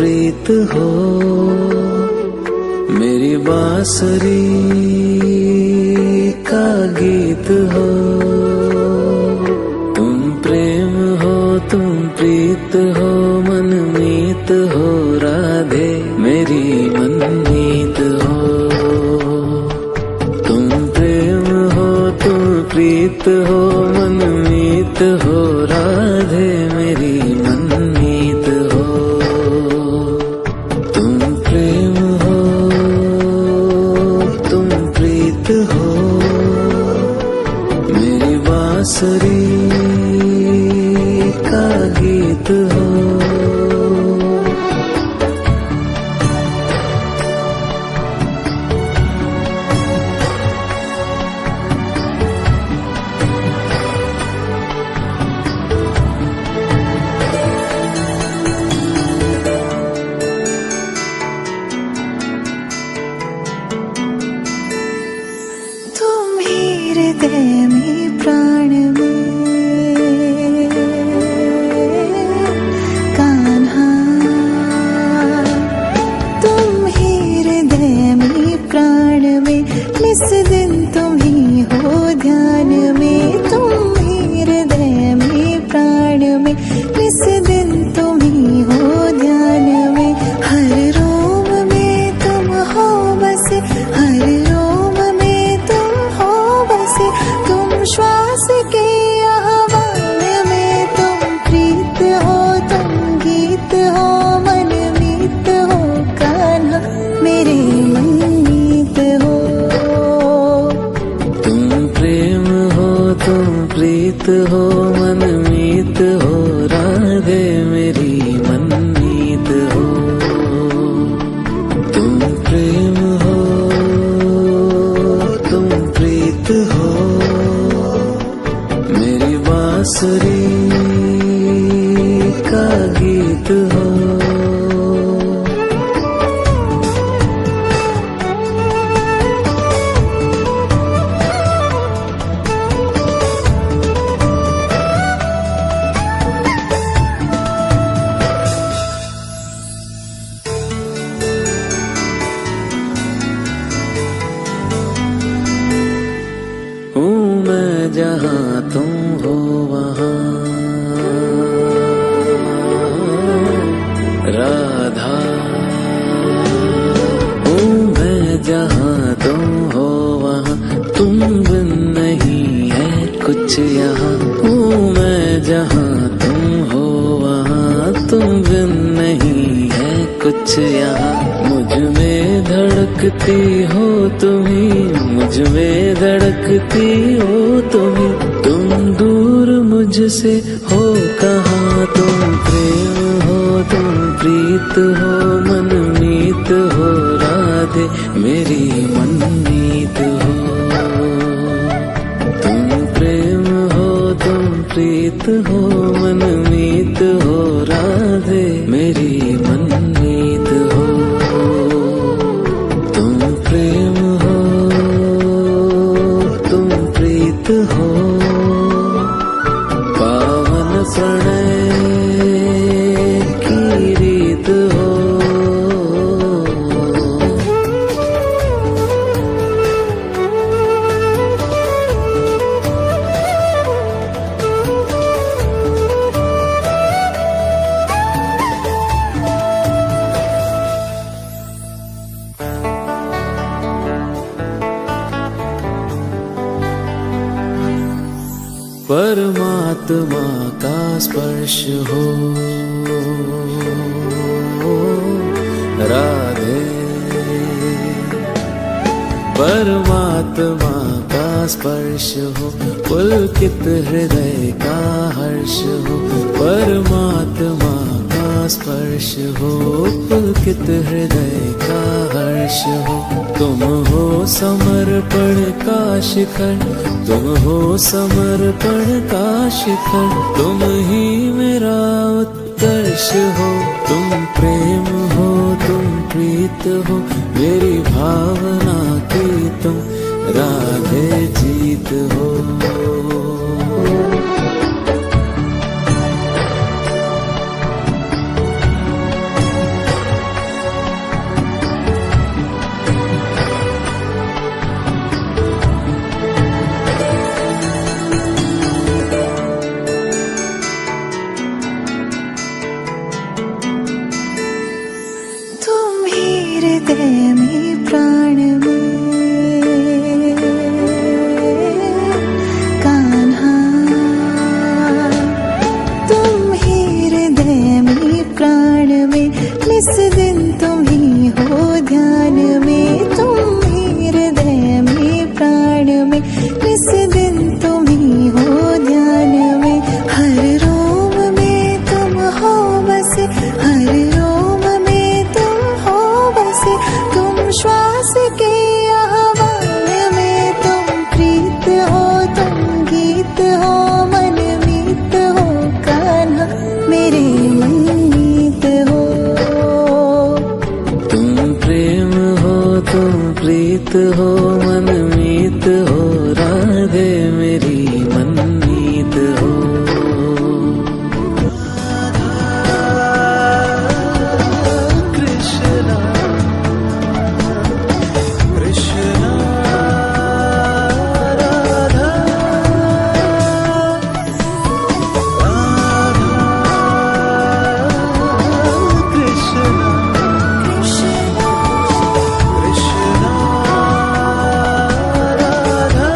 प्रीत हो, मेरी बांसुरी का गीत हो। तुम प्रेम हो, तुम प्रीत हो, मनमीत हो राधे मेरी मनमीत हो। तुम प्रेम हो, तुम प्रीत हो, मनमीत हो राधे मेरी मनमीत हो। तुम प्रेम हो, तुम प्रीत हो, मेरी बांसुरी का गीत हो। हृदय में प्राण में कान्हा, तुम ही हृदय में प्राण में, निस दिन तुम ही हो ध्यान में। तुम ही हृदय में प्राण में, निस दिन तुम ही हो ध्यान में। हर रोम में तुम हो बसे, हर रोम में तुम हो बसे। तुम श्वास के आह्वान में, तुम प्रीत हो, तुम गीत हो, मनमीत हो कान्हा मेरे मनमीत हो। तुम प्रेम हो, तुम प्रीत हो, मनमीत हो राधे मेरी मनमीत हो। तुम प्रेम हो, तुम प्रीत हो, मेरी बांसुरी का गीत हो। हूँ मैं जहाँ तुम हो वहाँ राधा, हूँ मैं जहाँ तुम हो वहाँ, तुम बिन नहीं है कुछ यहाँ। हूँ मैं जहाँ तुम हो वहाँ, तुम बिन नहीं है कुछ यहाँ। मुझ में धड़कती हो तुम्ही, मुझ में धड़कती हो तुम्ही। तुम दूर मुझसे हो कहाँ, तुम प्रेम हो, तुम प्रीत हो, मनमीत हो राधे मेरी मनमीत हो। तुम प्रेम हो, तुम प्रीत हो, मनमीत हो राधे मेरी मनमीत हो। तुम प्रेम हो, तुम प्रीत हो, पावन प्रणय की रीत हो। परमात्मा का स्पर्श हो राधे, परमात्मा का स्पर्श हो, पुलकित हृदय का हर्ष हो। परमात्मा का स्पर्श हो, पुलकित हृदय का हर्ष हो। तुम हो समर्पण का शिखर, तुम हो समर्पण का शिखर। तुम ही मेरा उत्कर्ष हो, तुम प्रेम हो, तुम प्रीत हो, मेरी भावना की तुम राधे जीत हो। बसे, हर रोम में तुम हो बसे, तुम श्वास के आह्वान में, तुम प्रीत हो, तुम गीत हो, मनमीत हो कान्हा, मेरे मनमीत हो। तुम प्रेम हो, तुम प्रीत हो, मनमीत हो, राधे मेरी मनमीत हो। कृष्णा कृष्णा राधा राधा कृष्णा कृष्णा राधा।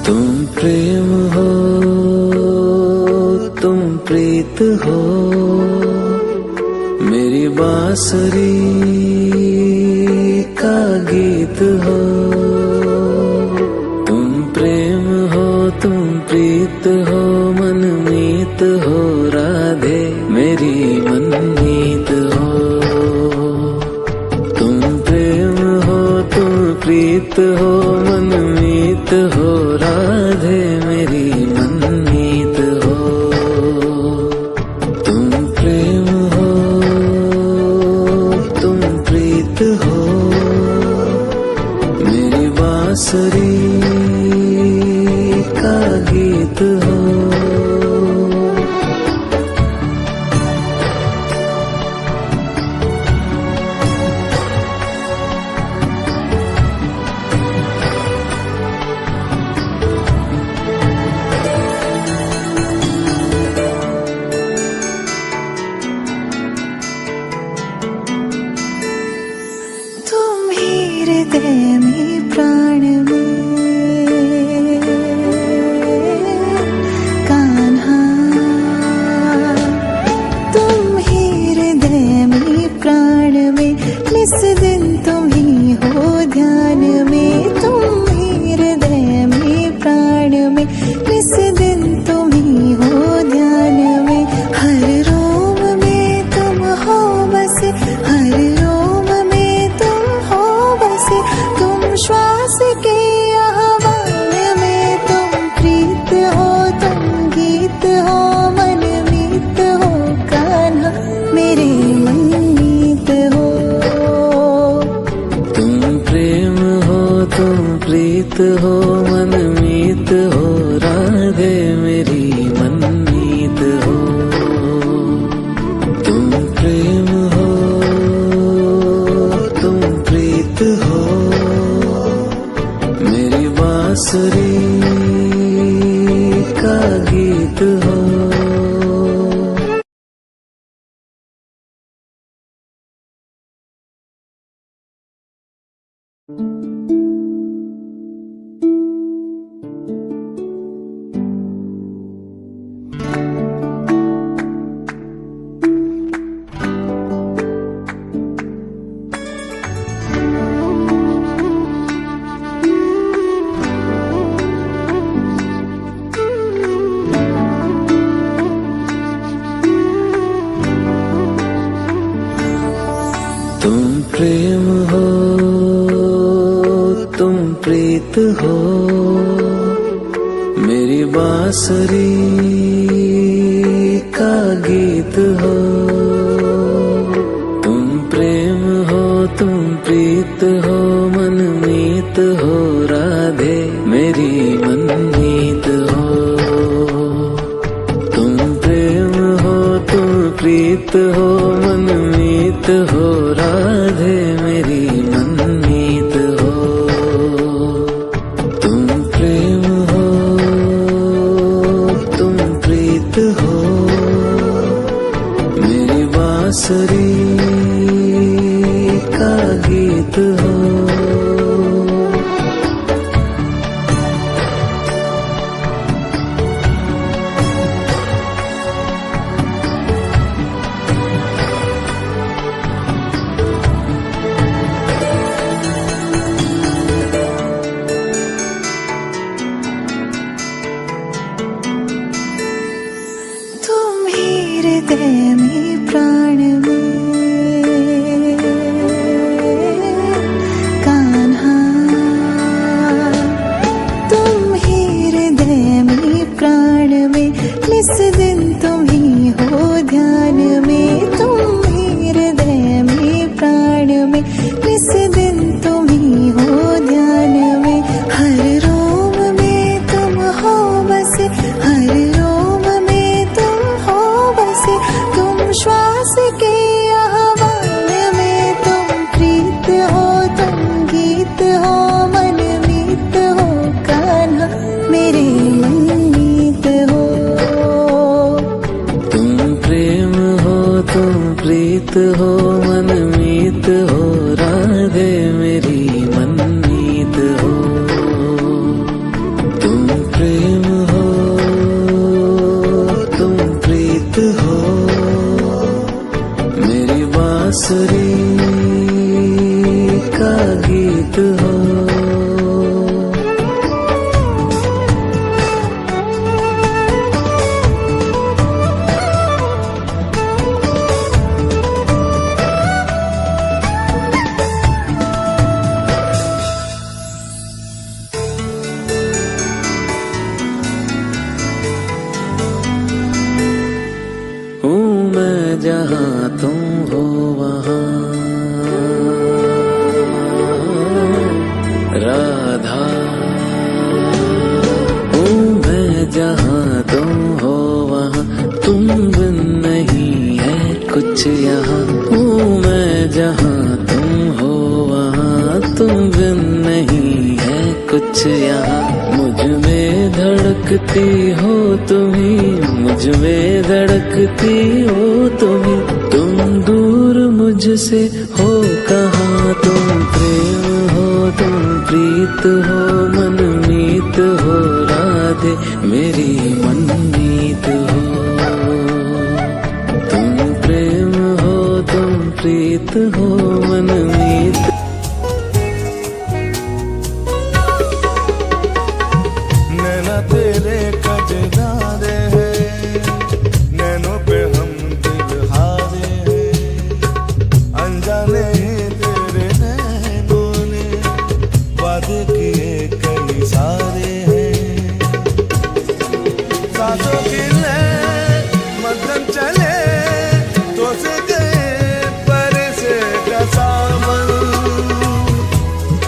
तुम प्रेम हो, तुम प्रीत हो, मेरी बांसुरी का गीत हो। तुम प्रेम हो, तुम प्रीत हो, मनमीत हो, राधे मेरी मनमीत हो। तुम प्रेम हो, तुम प्रीत हो, मनमीत हो, राधे मेरी मनमीत हो। तुम प्रेम हो, तुम प्रीत हो, मेरी बांसुरी का गीत हो। तुम ही हृदय में प्राण में कान्हा, तुम ही हृदय में प्राण में, निस दिन तुम ही हो ध्यान में, तुम ही हृदय में प्राण में, निस दिन तुम ही हो ध्यान में, हर रोम में तुम हो बसे, हर रोम में तुम हो बसे, तुम श्वास के आह्वान में, तुम प्रीत हो, तुम गीत हो, मनमीत हो कान्हा, मेरे मनमीत हो। तुम प्रेम हो, तुम प्रीत हो, मनमीत हो, राधे मेरी मनमीत हो। तुम प्रेम हो, तुम प्रीत हो, मेरी बांसुरी का गीत हो। तुम प्रेम हो, तुम प्रीत हो, मेरी बांसुरी का गीत हो। तुम प्रेम हो, तुम प्रीत हो, मनमीत हो, राधे मेरी मनमीत हो। तुम प्रेम हो, तुम प्रीत हो, मनमीत हो, राधे मेरी मनमीत हो। तुम प्रेम हो, तुम प्रीत हो, मेरी बांसुरी का गीत हो। तुम ही हृदय में प्राण में कान्हा, तुम ही हृदय में प्राण में, निस दिन तुम ही हो ध्यान में। तुम ही हृदय में प्राण में, निस दिन तुम ही हो ध्यान में। हर रोम में तुम हो बसे, हर रोम में तुम हो बसे। तुम श्वास के आह्वान में, तुम प्रीत हो, तुम गीत हो, मन मीत हो कान्हा, मेरे मनमीत हो। तुम प्रेम हो, तुम प्रीत हो, मनमीत हो, राधे मेरी मनमीत हो। तुम प्रेम हो, तुम प्रीत हो, मेरी बांसुरी का गीत हो। हूँ मैं जहाँ तुम हो वहाँ, राधा। हूँ मैं जहाँ तुम हो वहाँ, तुम बिन नहीं है कुछ यहाँ। हूँ मैं जहाँ तुम हो वहाँ, तुम बिन नहीं है कुछ यहाँ। मुझ में धड़कती हो तुम्ही, मुझ में धड़कती हो तुम्ही। तुम दूर मुझसे हो कहाँ, तुम प्रेम हो, तुम प्रीत हो, मनमीत हो, राधे मेरी मनमीत हो। तुम प्रेम हो, तुम प्रीत हो, मनमीत। नैना तेरे कजरारे हैं, नैनों पे हम दिल हारे हैं। अनजाने ही तेरे नैनों ने वादे किए कई सारे